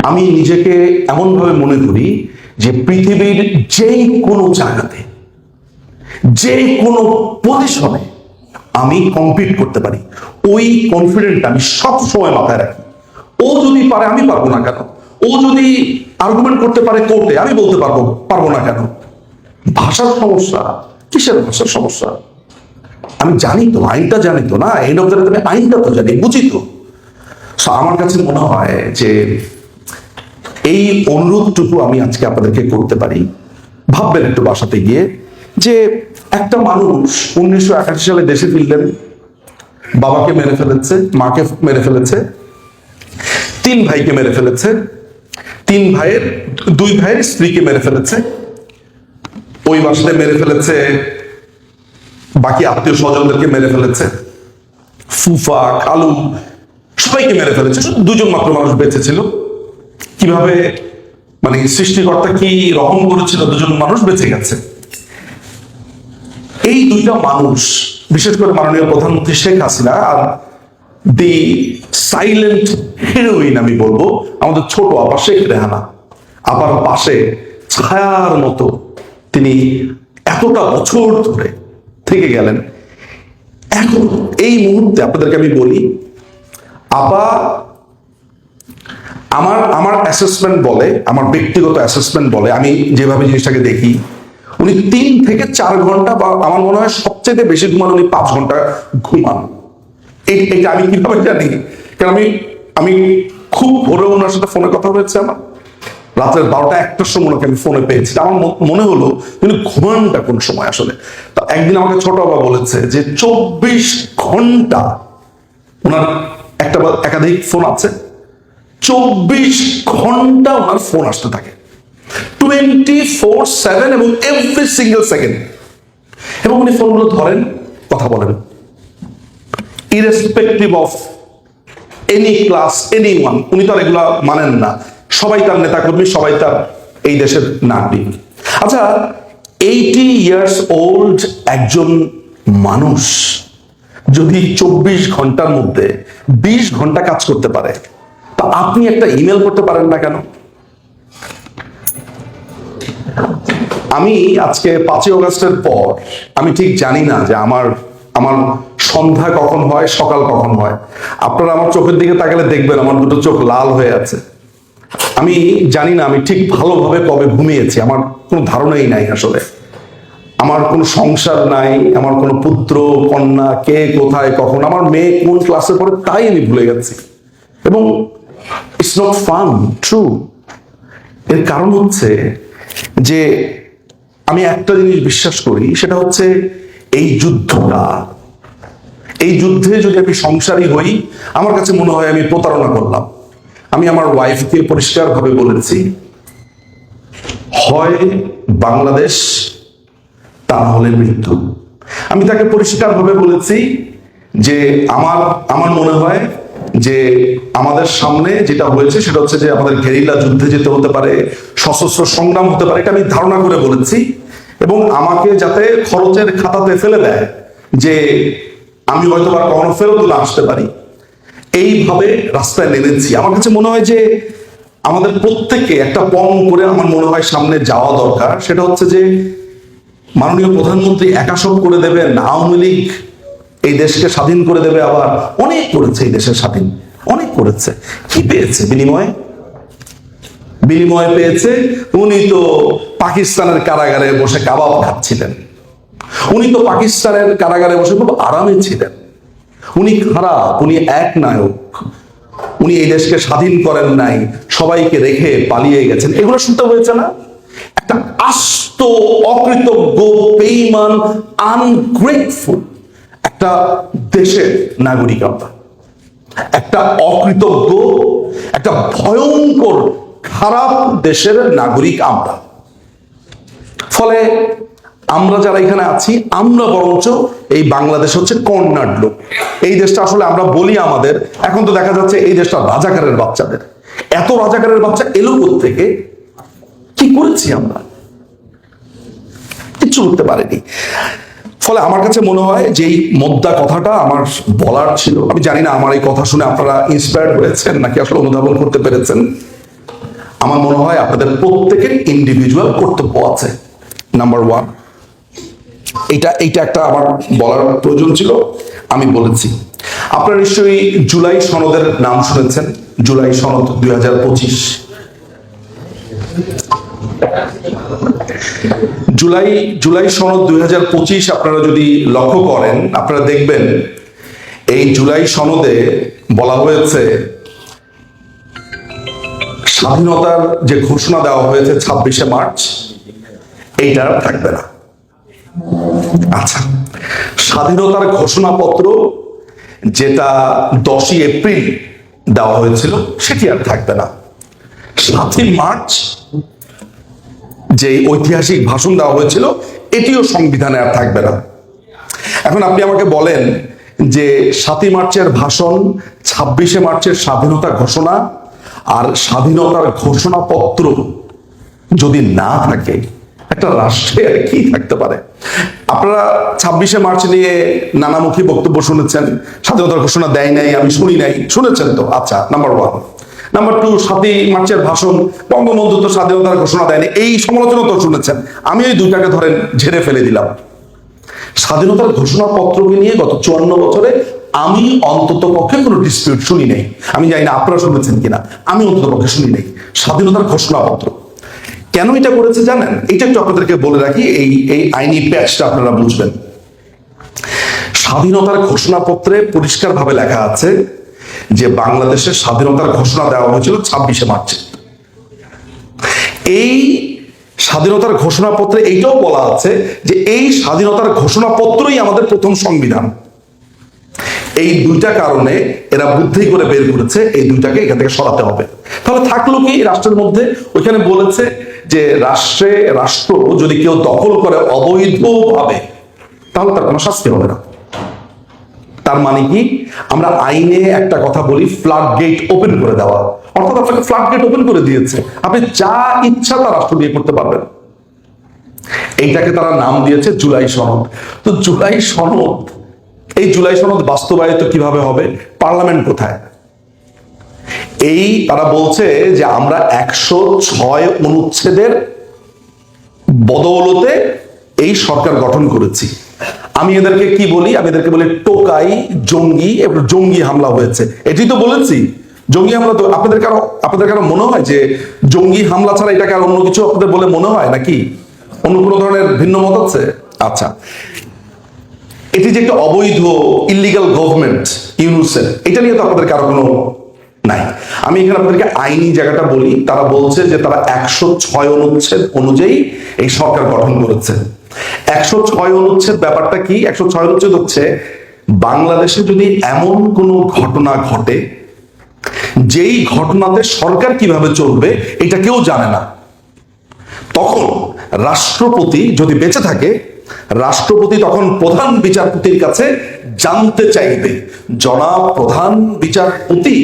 আমি নিজেকে এমন ভাবে মনে করি যে পৃথিবীর যেই কোনো জায়গাতে, যে কোনো পজিশনে আমি কম্পিট করতে পারি, ওই কনফিডেন্ট আমি সব সময় মাথায় রাখি। ও যদি পারে, আমি পারবো না কেন? ও যদি আর্গুমেন্ট করতে পারে কোর্টে, আমি বলতে পারবো না কেন? ভাষার সমস্যা? কিসের ভাষার সমস্যা? আমি জানি তো, আইনটা জানি তো, না এন্ড অফ দ্য ডে আইনটা তো জানি, বুঝি তো। আমার কাছে মনে হয় যে এই অনুরোধটুকু আমি আজকে আপনাদেরকে করতে পারি। ভাববেন একটু বাসাতে গিয়ে যে একটা মানুষ 1981 সালে দেশে ফিরলেন, বাবাকে মেরে ফেলেছে, মাকে মেরে ফেলেছে, 3 ভাইকে মেরে ফেলেছে, 2 ভাইয়ের স্ত্রীকে মেরে ফেলেছে, ওই বাসাতে মেরে ফেলেছে, বাকি আত্মীয় স্বজনদেরকে মেরে ফেলেছে, ফুফা খালু সবাইকে মেরে ফেলেছে, 2 জন মাত্র মানুষ বেঁচে ছিল। কিভাবে, মানে সৃষ্টিকর্তা কি রহম করেছিল, 2 জন মানুষ বেঁচে গেছে। এই 2টা মানুষ, বিশেষ করে মাননীয় প্রধানমন্ত্রী শেখ হাসিনা আর দি সাইলেন্ট হিরোইন আমি বলবো আমাদের ছোট আপা শেখ রেহানা, আপার পাশে ছায়ার মতো তিনি এতটা বছর ধরে থেকে গেলেন। এখন এই মুহূর্তে আপনাদেরকে আমি বলি, আপা আমার অ্যাসেসমেন্ট বলে, আমার ব্যক্তিগত অ্যাসেসমেন্ট বলে, আমি যেভাবে জিনিসটাকে দেখি, উনি 3 থেকে 4 ঘন্টা, বা আমার মনে হয় সবচেয়ে বেশি ঘুমান উনি 5 ঘন্টা ঘুমান। এটা আমি কিভাবে জানি? কারণ আমি খুব ভোরে ওনার সাথে ফোনে কথা হয়েছে, আমার রাতের 12টা 1টার সময় ওনাকে আমি ফোনে পেয়েছি। আমার মনে হলো তিনি ঘুমানটা কোন সময় আসলে। তো একদিন আমাকে ছোট বাবা বলেছে যে 24 ঘন্টা ওনার একাধিক ফোন আছে, 24 ঘন্টা ওনার ফোন আসতে থাকে, 24/7 এবং এভরি সিঙ্গেল সেকেন্ড। এবং উনি ফোনগুলো ধরেন, কথা বলেন, irrespective of any class, any one. উনি তো আর এগুলা মানেন না, সবাই তার নেতাকর্মী, সবাই তার এই দেশের নাগরিক। আচ্ছা, 80 ইয়ার্স ওল্ড একজন মানুষ যদি 24 ঘন্টার মধ্যে 20 ঘন্টা কাজ করতে পারে, তা আপনি একটা ইমেল করতে পারেন না কেন? আমি আজকে 5ই অগস্টের পর আমি ঠিক জানি না যে আমার সন্ধ্যা কখন হয়, সকাল কখন হয়। আপনারা আমার চোখের দিকে তাকালে দেখবেন আমার 2টো চোখ লাল হয়ে আছে। আমি জানি না আমি ঠিক ভালোভাবে কবে ঘুমিয়েছি, আমার কোনো ধারণাই নাই আসলে। আমার কোনো সংসার নাই, আমার কোনো পুত্র কন্যা কে কোথায় কখন, আমার মেয়ে কোন ক্লাসে পড়ে তাই আমি ভুলে গেছি। এবং ইটস নট ফান, ট্রু। এর কারণ হচ্ছে যে আমি একটা জিনিস বিশ্বাস করি, সেটা হচ্ছে এই যুদ্ধটা, এই যুদ্ধে যদি আমি সংসারী হই, আমার কাছে মনে হয় আমি প্রতারণা করলাম। আমি আমার ওয়াইফকে পরিষ্কারভাবে বলেছি, হয় বাংলাদেশ, তা না হলে মৃত্যু। আমি তাকে পরিষ্কারভাবে বলেছি যে আমার মনে হয় যে আমাদের সামনে যেটা হয়েছে সেটা হচ্ছে যে আমাদের গেরিলা যুদ্ধে যেতে হতে পারে, সশস্ত্র সংগ্রাম হতে পারে, এটা আমি ধারণা করে বলেছি। এবং আমাকে যাতে খরচের খাতাতে ফেলে দেয় যে আমি হয়তো বা কখনো ফেরত না আসতে পারি, এইভাবে রাস্তায় নেমেছি। আমার কাছে মনে হয় যে আমাদের প্রত্যেককে একটা পণ করে আমার মনে হয় সামনে যাওয়া দরকার। সেটা হচ্ছে যে মাননীয় প্রধানমন্ত্রী একা সব করে দেবেন, আওয়ামী লীগ এই দেশকে স্বাধীন করে দেবে, আবার অনেক করেছে এই দেশের স্বাধীন, অনেক করেছে। কি পেয়েছে বিনিময়ে? বিনিময়ে পেয়েছে উনি তো পাকিস্তানের কারাগারে বসে কাবাব খাচ্ছিলেন, উনি তো পাকিস্তানের কারাগারে বসে খুব আরামে ছিলেন। উনি খারাপ, উনি এক নায়ক, উনি এই দেশকে স্বাধীন করেন নাই, সবাইকে রেখে পালিয়ে গেছেন। এগুলো শুনতে হয়েছে না? একটা আস্ত অকৃতজ্ঞ, বেঈমান, আনগ্রেটফুল একটা দেশের নাগরিক আমরা, একটা অকৃতজ্ঞ, একটা ভয়ঙ্কর খারাপ দেশের নাগরিক আমরা। ফলে আমরা যারা এখানে আছি, আমরা বরঞ্চ এই বাংলাদেশ হচ্ছে কর্নার লোক। এই দেশটা আসলে আমরা বলি আমাদের, এখন তো দেখা যাচ্ছে এই দেশটা রাজাকারের বাচ্চাদের। এত রাজাকারের বাচ্চা এলো থেকে, কি করেছি আমরা? কিচ্ছু করতে পারিনি। ফলে আমার কাছে মনে হয় যে এই মোদ্দা কথাটা আমার বলার ছিল। আমি জানি না আমার এই কথা শুনে আপনারা ইন্সপায়ার্ড হয়েছেন নাকি আসলে অনুধাবন করতে পেরেছেন। আমার মনে হয় আপনাদের প্রত্যেকের ইন্ডিভিজুয়াল কর্তব্য আছে। নাম্বার ওয়ান, এইটা একটা আমার বলার প্রয়োজন ছিল, আমি বলেছি। আপনারা নিশ্চয়ই জুলাই সনদের নাম শুনেছেন, জুলাই সনদ 2025। জুলাই সনদ 2025 আপনারা যদি লক্ষ্য করেন, আপনারা দেখবেন এই জুলাই সনদে বলা হয়েছে স্বাধীনতার যে ঘোষণা দেওয়া হয়েছে 26শে মার্চ, এইটা থাকবে না। আচ্ছা, স্বাধীনতার ঘোষণাপত্র যেটা 10ই এপ্রিল দেওয়া হয়েছিল সেটি আর থাকবে না। 7ই মার্চ যে ঐতিহাসিক ভাষণ দেওয়া হয়েছিল এটিও সংবিধানে আর থাকবে না। এখন আপনি আমাকে বলেন যে 7ই মার্চের ভাষণ, 26শে মার্চের স্বাধীনতা ঘোষণা আর স্বাধীনতার ঘোষণাপত্র যদি না থাকে, একটা রাষ্ট্রে আর কি থাকতে পারে? আপনারা 26শে মার্চ নিয়ে নানামুখী বক্তব্য শুনেছেন, স্বাধীনতার ঘোষণা দেয় নাই, আমি শুনি নাই, শুনেছেন তো? আচ্ছা, নাম্বার ওয়ান। নাম্বার টু, 7ই মার্চের ভাষণ, বঙ্গবন্ধু তো স্বাধীনতার ঘোষণা দেয়নি, এই সমালোচনা তো শুনেছেন। আমি এই দুইটাকে ধরেন ঝেড়ে ফেলে দিলাম। স্বাধীনতার ঘোষণাপত্রকে নিয়ে গত 54 বছরে আমি অন্তত পক্ষে কোনো ডিসপিউট শুনি নাই। আমি জানি না আপনারা শুনেছেন কিনা, আমি অন্তত পক্ষে শুনি নাই স্বাধীনতার ঘোষণাপত্র। কেন এটা করেছে জানেন? এটা একটু আপনাদেরকে বলে রাখি, এই আইনি প্যাচটা আপনারা বুঝবেন। স্বাধীনতার ঘোষণাপত্রে পরিষ্কারভাবে লেখা আছে যে বাংলাদেশের স্বাধীনতার ঘোষণা দেওয়া হয়েছিল 26শে মার্চে। এই স্বাধীনতার ঘোষণাপত্রে এইটাও বলা আছে যে এই স্বাধীনতার ঘোষণাপত্রই আমাদের প্রথম সংবিধান। এই দুইটা কারণে এরা বুদ্ধি করে বের করেছে এই দুইটাকে এখান থেকে সরাতে হবে। তাহলে থাকলো কি রাষ্ট্রের মধ্যে? ওইখানে বলেছে যে রাষ্ট্র যদি কেউ দখল করে অবৈধভাবে, তাহলে তার কোনো শাস্তি হবে না। তার মানে কি? আমরা আইনে একটা কথা বলি, ফ্লাড গেট ওপেন করে দেওয়া। অর্থাৎ আপনাকে ফ্লাড গেট ওপেন করে দিয়েছে, আপনি যা ইচ্ছা তা রাষ্ট্র দিয়ে করতে পারবেন। এইটাকে তারা নাম দিয়েছে জুলাই সনদ। তো জুলাই সনদ, এই জুলাই সনদ বাস্তবায়িত কিভাবে হবে? পার্লামেন্ট কোথায়? এই তারা বলছে যে আমরা 106 অনুচ্ছেদের বদৌলতে এই সরকার গঠন করেছি। আমি এদেরকে কি বলি? আমি এদেরকে বলি টোকাই, জঙ্গি। এবার জঙ্গি হামলা হয়েছে, এটি তো বলেছি। জঙ্গি হামলা তো আপনাদের কারো মনে হয় যে জঙ্গি হামলা ছাড়া এটাকে আর অন্য কিছু আপনাদের বলে মনে হয় নাকি? অন্য কোনো ধরনের ভিন্ন মত আছে? আচ্ছা, এটি যে একটা অবৈধ ইলিগাল গভর্নমেন্ট ইউনূসের, এটা নিয়ে তো আপনাদের কারো কোনো নাই। আমি এখানে আপনাদেরকে আইনি জায়গাটা বলি। তারা বলছে যে তারা 106 অনুচ্ছেদ অনুযায়ী এই সরকার গঠন করেছে। 106 অনুচ্ছেদ ব্যাপারটা কি? 106 অনুচ্ছেদ হচ্ছে বাংলাদেশে যদি এমন কোনো ঘটনা ঘটে যেই ঘটনাতে সরকার কিভাবে চলবে এটা কেউ জানে না, তখন রাষ্ট্রপতি যদি বেঁচে থাকে, রাষ্ট্রপতি তখন প্রধান বিচারপতির কাছে জানতে চাইবে, জনাব প্রধান বিচারপতি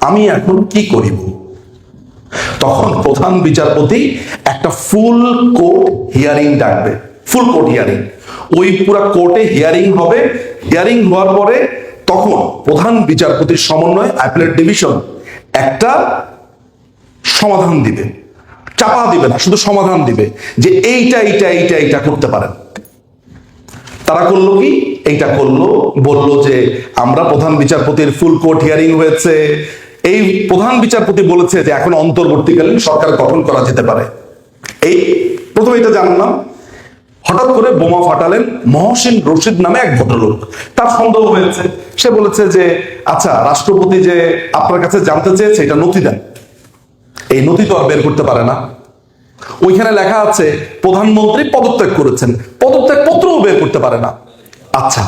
আমি এখন কি করিব। তখন প্রধান বিচারপতি একটা ফুল কোর্ট হিয়ারিং ডাকবে, ফুল কোর্ট হিয়ারিং। ওই পুরো কোর্টে হিয়ারিং হবে। হিয়ারিং হওয়ার পরে তখন প্রধান বিচারপতির সমন্বয়ে অ্যাপিলেট ডিভিশন একটা সমাধান দিবে, চাপা দিবে না, শুধু সমাধান দিবে যে এইটা এইটা এইটা এইটা করতে পারেন। তারা করলো কি? এইটা করলো, বললো যে আমরা প্রধান বিচারপতির ফুল কোর্ট হিয়ারিং হয়েছে, এই প্রধান বিচারপতি বলেছে যে এখন অন্তর্বর্তীকালীন সরকার গঠন করা যেতে পারে। এই প্রথমে এটা জানলাম। হঠাৎ করে বোমা ফাটালেন মহসিন রশিদ নামে এক ভদ্রলোক। তার সন্দেহ হয়েছে, সে বলেছে যে আচ্ছা রাষ্ট্রপতি যে আপনার কাছে জানতে চেয়েছে এটা নথি দেন। এই নথি তো আর বের করতে পারে না। ওইখানে লেখা আছে প্রধানমন্ত্রী পদত্যাগ করেছেন, পদত্যাগ পত্রও বের করতে পারে না। আচ্ছা,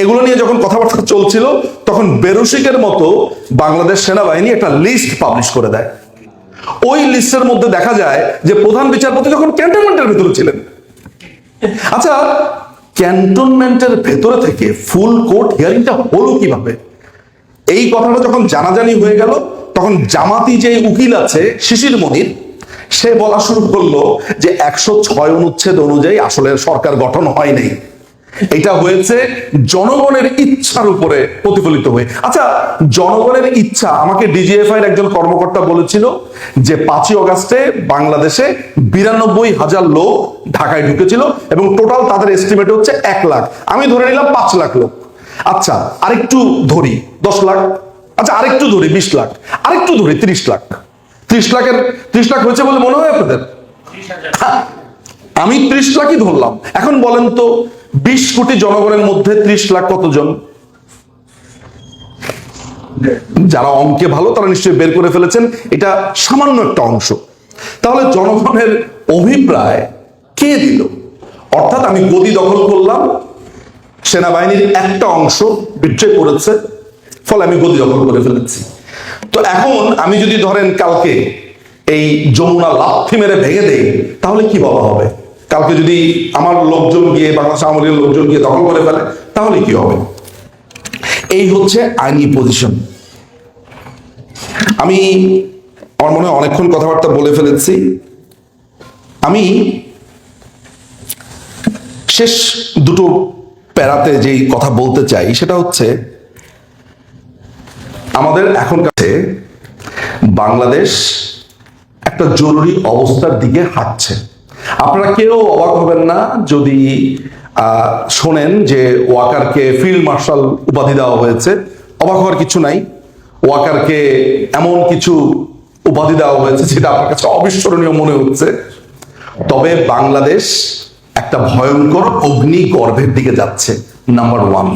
এগুলো নিয়ে যখন কথাবার্তা চলছিল তখন বেরসিকের মতো বাংলাদেশ সেনাবাহিনী একটা লিস্ট পাবলিশ করে দেয়। ওই লিস্টের মধ্যে দেখা যায় যে প্রধান বিচারপতি যখন ক্যান্টনমেন্টের ভিতরে ছিলেন। আচ্ছা, ক্যান্টনমেন্টের ভেতরে থেকে ফুল কোর্ট হিয়ারিংটা হলো কিভাবে? এই কথাটা যখন জানাজানি হয়ে গেল, তখন জামাতি যে উকিল আছে শিশির মনির, সে বলা শুরু করলো যে 106 অনুচ্ছেদ অনুযায়ী আসলে সরকার গঠন হয় নাই, এটা হয়েছে জনগণের ইচ্ছার উপরে প্রতিফলিত হয়ে। আচ্ছা, জনগণের ইচ্ছা, আমাকে ডিজিএফআই এর একজন কর্মকর্তা বলেছিল যে 5ই অগাস্টে বাংলাদেশে 92,000 লোক ঢাকায় ঢুকেছিল এবং টোটাল তাদের এস্টিমেট হচ্ছে 1 লাখ। আমি ধরে নিলাম 5 লাখ লোক। আচ্ছা, আরেকটু ধরি 10 লাখ, আচ্ছা আরেকটু ধরি 20 লাখ, আরেকটু ধরি 30 লাখ। 30 লাখ হয়েছে বলে মনে হয় আপনাদের? আমি 30 লাখই ধরলাম। এখন বলেন তো 20 কোটি জনগণের মধ্যে 30 লাখ কতজন? যারা অঙ্কে ভালো তারা নিশ্চয়ই বের করে ফেলেছেন, এটা সামান্য একটা অংশ। তাহলে জনগণের অভিপ্রায় কে দিল? অর্থাৎ আমি গদি দখল করলাম, সেনাবাহিনীর একটা অংশ বিট্রে করেছে, ফলে আমি গদি দখল করে ফেলেছি। তো এখন আমি যদি ধরেন কালকে এই যমুনা লাথি মেরে ভেঙে দেই, তাহলে কি বলা হবে? কালকে যদি আমার লোকজন গিয়ে, বাংলাদেশ আওয়ামী লীগের লোকজন গিয়ে দখল করে ফেলে, তাহলে কি হবে? এই হচ্ছে আইনি পজিশন। আমি আমার মনে হয় অনেকক্ষণ কথাবার্তা বলে ফেলেছি। আমি শেষ দুটো প্যারাতে যেই কথা বলতে চাই সেটা হচ্ছে, আমাদের এখন কাছে বাংলাদেশ একটা জরুরি অবস্থার দিকে হাঁটছে। আপনারা কেউ অবাক হবেন না যদি শোনেন যে ওয়াকারকে ফিল্ড মার্শাল উপাধি দেওয়া হয়েছে। অবাক হওয়ার কিছু নাই। ওয়াকারকে এমন কিছু উপাধি দেওয়া হয়েছে যেটা আপনার কাছে অবিস্মরণীয় মনে হচ্ছে। তবে বাংলাদেশ একটা ভয়ঙ্কর অগ্নি গর্ভের দিকে যাচ্ছে। নাম্বার 1,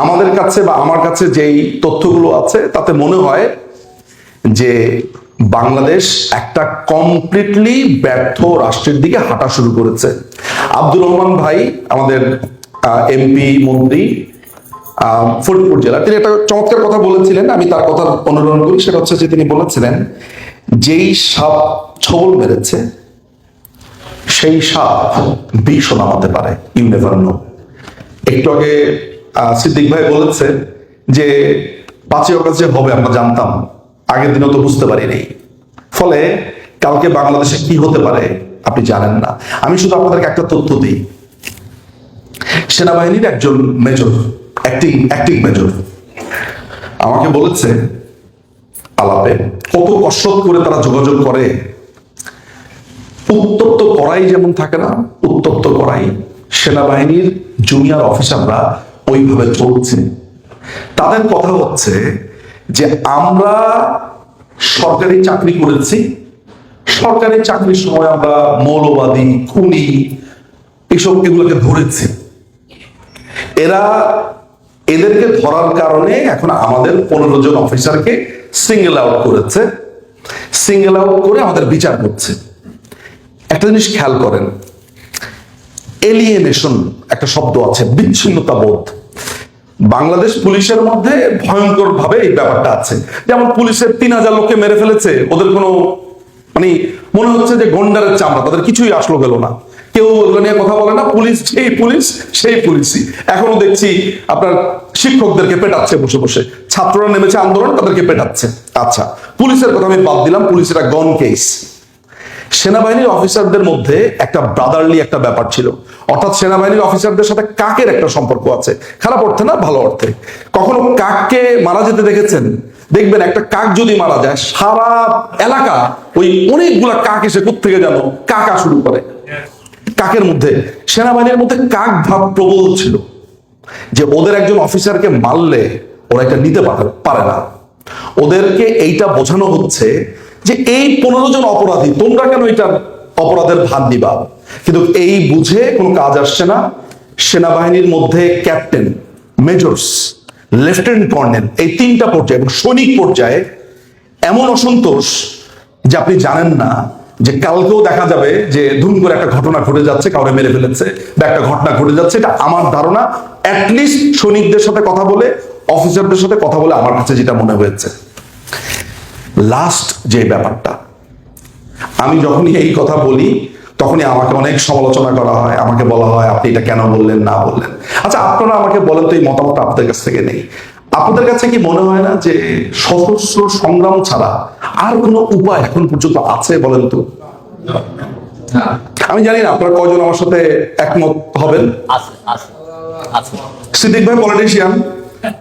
আমাদের কাছে বা আমার কাছে যেই তথ্যগুলো আছে তাতে মনে হয় যে বাংলাদেশ একটা কমপ্লিটলি ব্যর্থ রাষ্ট্রের দিকে হাঁটা শুরু করেছে। আব্দুর রহমান ভাই, আমাদের এমপি মন্ত্রী ফরিদপুর জেলা, তিনি একটা চমৎকার কথা বলেছিলেন, আমি তার কথা অনুসরণ করি। সেটা হচ্ছে যে তিনি বলেছিলেন, যেই সাপ ছবল মেরেছে সেই সাপ বিষও নামাতে পারে, ইউ নেভার নো। একটু আগে সিদ্দিক ভাই বলেছে যে 5ই অগাস্ট যে হবে আমরা জানতাম, আগের দিনও তো বুঝতে পারিনি। ফলে কালকে বাংলাদেশে কি হতে পারে আপনি জানেন না। আমি শুধু আপনাদেরকে একটা তথ্য দিই। সেনাবাহিনীর একজন মেজর, অ্যাক্টিং মেজর আমাকে বলেছে আলাপে, কত কষ্ট করে তারা যোগাযোগ করে। উত্তপ্ত কড়াই যেমন থাকে না, উত্তপ্ত কড়াই, সেনাবাহিনীর জুনিয়র অফিসাররা ওইভাবে চলছে। তাদের কথা হচ্ছে যে আমরা সরকারি চাকরি করেছি, সরকারি চাকরির সময় আমরা মৌলবাদী, খুনি, এগুলোকে ধরেছে। এদেরকে ধরার কারণে এখন আমাদের 15 জন অফিসারকে সিঙ্গেল আউট করেছে, সিঙ্গেল আউট করে আমাদের বিচার করছে। একটা জিনিস খেয়াল করেন, এলিয়েনেশন একটা শব্দ আছে, বিচ্ছিন্নতা বোধ। বাংলাদেশ পুলিশের মধ্যে ভয়ঙ্কর ভাবে এই ব্যাপারটা আছে। যেমন পুলিশের 3000 লোককে মেরে ফেলেছে, ওদের কোনো মানে মনে হচ্ছে যে গন্ডারের চামড়া, তাদের কিছুই আসলো গেল না, কেউ ওগুলো নিয়ে কথা বলে না। পুলিশ সেই পুলিশই। এখনো দেখছি আপনার শিক্ষকদেরকে পেটাচ্ছে বসে বসে, ছাত্ররা নেমেছে আন্দোলন, তাদেরকে পেটাচ্ছে। আচ্ছা, পুলিশের কথা আমি বাদ দিলাম, পুলিশের একটা গন কেস। সেনাবাহিনীর অফিসারদের মধ্যে একটা ব্রাদারলি একটা ব্যাপার ছিল, অর্থাৎ সেনাবাহিনীর অফিসারদের সাথে কাকের একটা সম্পর্ক আছে, খারাপ অর্থে না, ভালো অর্থে। কখনো কাককে মারা যেতে দেখেছেন? দেখবেন একটা কাক যদি মারা যায়, সারা এলাকা ওই অনেকগুলা কাক এসে কোত্থেকে যেন কাকা শুরু করে। কাকের মধ্যে, সেনাবাহিনীর মধ্যে কাক ভাব প্রবল ছিল, যে ওদের একজন অফিসারকে মারলে ওরা এটা নিতে পারে না। ওদেরকে এইটা বোঝানো হচ্ছে যে এই 15 জন অপরাধী, তোমরা কেন এটার অপরাধের ভার দিবা? কিন্তু এই বুঝে কোনো কাজ আসছে না। সেনাবাহিনীর মধ্যে ক্যাপ্টেন, মেজর্স, লেফটেন্যান্ট কর্নেল, এই 3টা পর্যায়ে এবং সৈনিক পর্যায়ে এমন অসন্তোষ যে আপনি জানেন না যে কালকেও দেখা যাবে যে ধুম করে একটা ঘটনা ঘটে যাচ্ছে, কাউকে মেরে ফেলেছে বা একটা ঘটনা ঘটে যাচ্ছে। এটা আমার ধারণা, অ্যাটলিস্ট সৈনিকদের সাথে কথা বলে, অফিসারদের সাথে কথা বলে আমার কাছে যেটা মনে হয়েছে। লাস্ট যে ব্যাপারটা, আমি যখনই এই কথা বলি তখনই আমাকে অনেক সমালোচনা করা হয়, আমাকে বলা হয় আপনি এটা কেন বললেন না বললেন। আচ্ছা, আপনারা আমাকে বলেন তো, এই মতামত আপনাদের কাছ থেকে নেই, আপনাদের কাছে কি মনে হয় না যে সশস্ত্র সংগ্রাম ছাড়া আর কোনো উপায় এখন পর্যন্ত আছে? বলেন তো। আমি জানি না আপনারা কয়জন আমার সাথে একমত হবেন। সিদ্দিক ভাই পলিটিশিয়ান,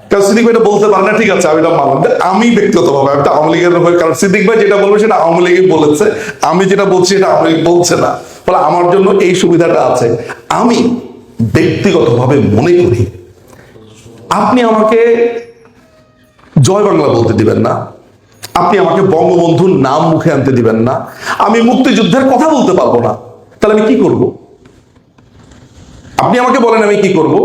কারণ সিদ্দিক ভাই এটা বলতে পারে না, ঠিক আছে, আমি এটা মানলাম। আমি ব্যক্তিগতভাবে একটা আওয়ামী লীগের হয়ে, কারণ সিদ্দিক ভাই যেটা বলবে সেটা আওয়ামী লীগই বলেছে, আমি যেটা বলছি এটা আওয়ামী লীগ বলছে না, ফলে আমার জন্য এই সুবিধাটা আছে। আমি ব্যক্তিগতভাবে মনে করি আপনি আমাকে জয় বাংলা বলতে দিবেন না, আপনি আমাকে বঙ্গবন্ধুর নাম মুখে আনতে দিবেন না, আমি মুক্তিযুদ্ধের কথা বলতে পারবো না, তাহলে আমি কি করব? আপনি আমাকে বলেন আমি কি করব?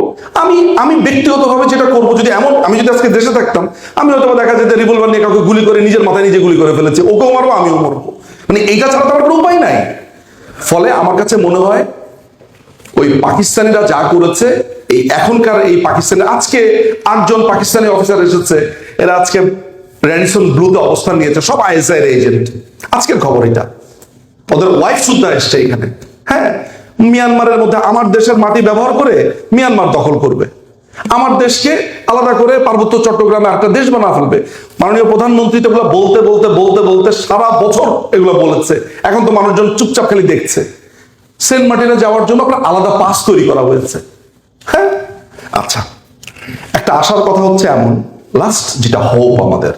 আমি ব্যক্তিগতভাবে যেটা করব, যদি আমি যদি আজকে দেশে থাকতাম, আমি হয়তো দেখা যেত রিভলভার নিয়ে কাউকে গুলি করে নিজের মাথায় নিজে গুলি করে ফেলেছে, ওকেও মারবো আমিও মারবো, মানে এইটা ছাড়া তো আমার কোনো উপায় নাই। ফলে আমার কাছে মনে হয় ওই পাকিস্তানিরা যা করেছে, এই এখনকার এই পাকিস্তানি, আজকে 8 জন পাকিস্তানি অফিসার এসেছে, এরা আজকে র্যাডিসন ব্লুতে অবস্থান নিয়েছে, সব আইএসআই এর এজেন্ট। আজকের খবর এটা, ওদের ওয়াইফ সুদ্ধা এসছে এখানে। হ্যাঁ, মিয়ানমারের মধ্যে আমার দেশের মাটি ব্যবহার করে মিয়ানমার দখল করবে, আমার দেশকে আলাদা করে পার্বত্য চট্টগ্রামে একটা দেশ বানা ফেলবে। মাননীয় প্রধানমন্ত্রী তো এগুলো বলতে বলতে বলতে বলতে সারা বছর এগুলো বলেছে, এখন তো মানুষজন চুপচাপ খালি দেখছে। সেন্ট মার্টিনে যাওয়ার জন্য একটা আলাদা পাস তৈরি করা হয়েছে। হ্যাঁ, আচ্ছা, একটা আশার কথা হচ্ছে এমন, লাস্ট যেটা হোপ আমাদের,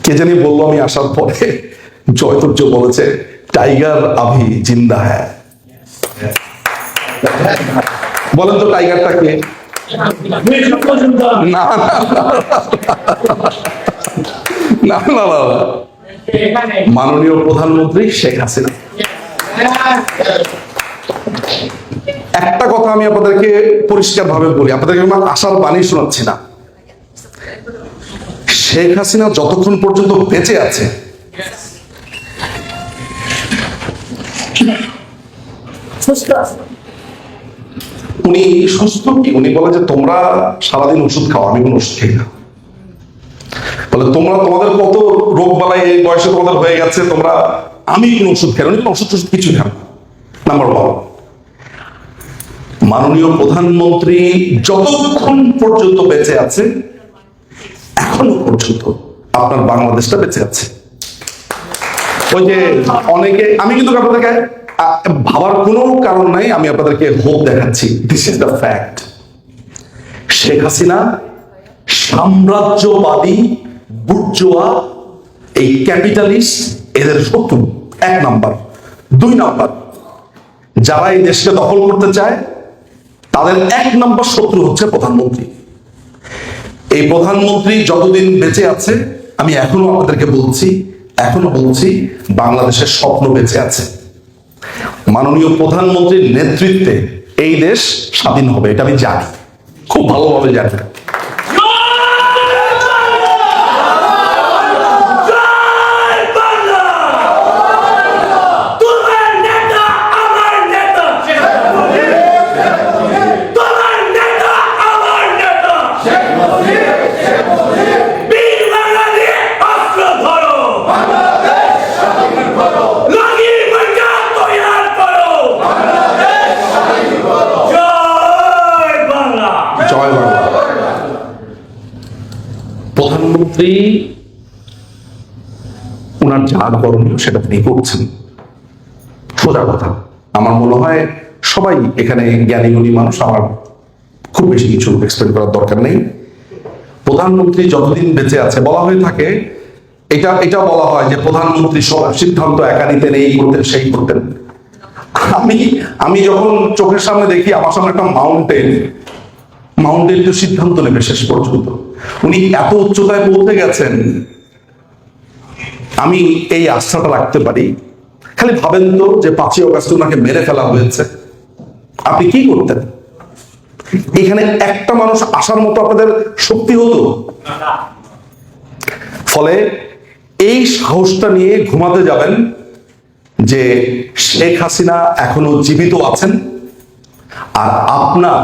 কে জানি বললো আমি আসার পরে, জয়তুর্য বলেছে টাইগার আভি জিন্দা হ্যায়। বলেন তো টাইগারটা কে? না না না না, মাননীয় প্রধানমন্ত্রী শেখ হাসিনা। একটা কথা আমি আপনাদেরকে পরিষ্কার ভাবে বলি, আপনাদেরকে আমার আশার বাণী শোনাচ্ছি না। শেখ হাসিনা যতক্ষণ পর্যন্ত বেঁচে আছে, উনি সুস্থ কি? উনি বলে যে তোমরা সারাদিন ওষুধ খাও, আমি কোন ওষুধ খাই না। বলে তোমরা তোমাদের কত রোগ বালাই এই বয়সে তোমাদের হয়ে গেছে, তোমরা, আমি কোন ওষুধ খাই না। উনি ওষুধ কিছু খান। নাম্বার 1, মাননীয় প্রধানমন্ত্রী যতক্ষণ পর্যন্ত বেঁচে আছে, এখনো পর্যন্ত আপনার বাংলাদেশটা বেঁচে আছে। ওই যে অনেকে, আমি কিন্তু আপনাদেরকে ভাবার কোনো কারণ নাই, আমি আপনাদেরকে হোপ দেখাচ্ছি, this is the fact. Sheikh Hasina সাম্রাজ্যবাদী, বুর্জোয়া, এই ক্যাপিটালিস্ট, এদের শত্রু 1 নাম্বার। 2 নাম্বার, যারা এই দেশকে দখল করতে চায় তাদের 1 নাম্বার শত্রু হচ্ছে প্রধানমন্ত্রী। এই প্রধানমন্ত্রী যতদিন বেঁচে আছে, আমি এখনো আপনাদেরকে বলছি, বাংলাদেশের স্বপ্ন বেঁচে আছে। মাননীয় প্রধানমন্ত্রীর নেতৃত্বে এই দেশ স্বাধীন হবে, এটা আমি জানি, খুব ভালোভাবে জানি। জয় বাংলা। প্রধানমন্ত্রী ওনার যা করণীয় সেটা তিনি করছেন, সোজা কথা। আমার মনে হয় সবাই এখানে জ্ঞানী গুণী মানুষ, আমার খুব বেশি কিছু এক্সপ্লেন করার দরকার নেই। প্রধানমন্ত্রী যতদিন বেঁচে আছে, বলা হয়ে থাকে, এটা বলা হয় যে প্রধানমন্ত্রী সব সিদ্ধান্ত একা নিতেন, এই করতেন সেই করতেন। আমি যখন চোখের সামনে দেখি আমার সামনে একটা মাউন্টেন তো সিদ্ধান্ত নেবে শেষ পর্যন্ত, উনি এত উচ্চতায় পৌঁছে গেছেন, আমি এই আস্থাটা রাখতে পারি। খালি ভাবেন তো যে 5ই অগাস্ট ওনাকে মেরে ফেলা হয়েছে, আপনি কি করতেন? এখানে একটা মানুষ আসার মতো আপনাদের শক্তি হতো? ফলে এই সাহসটা নিয়ে ঘুমাতে যাবেন যে শেখ হাসিনা এখনো জীবিত আছেন, আর আপনার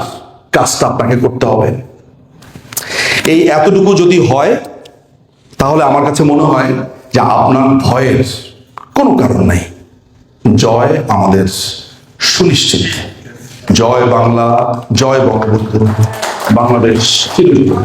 কাজটা আপনাকে করতে হবে। এই এতটুকু যদি হয়, তাহলে আমার কাছে মনে হয় যে আপনার ভয়ের কোনো কারণ নাই। জয় আমাদের সুনিশ্চিত। জয় বাংলা, জয় বঙ্গবন্ধু, বাংলাদেশ চিরজীবন।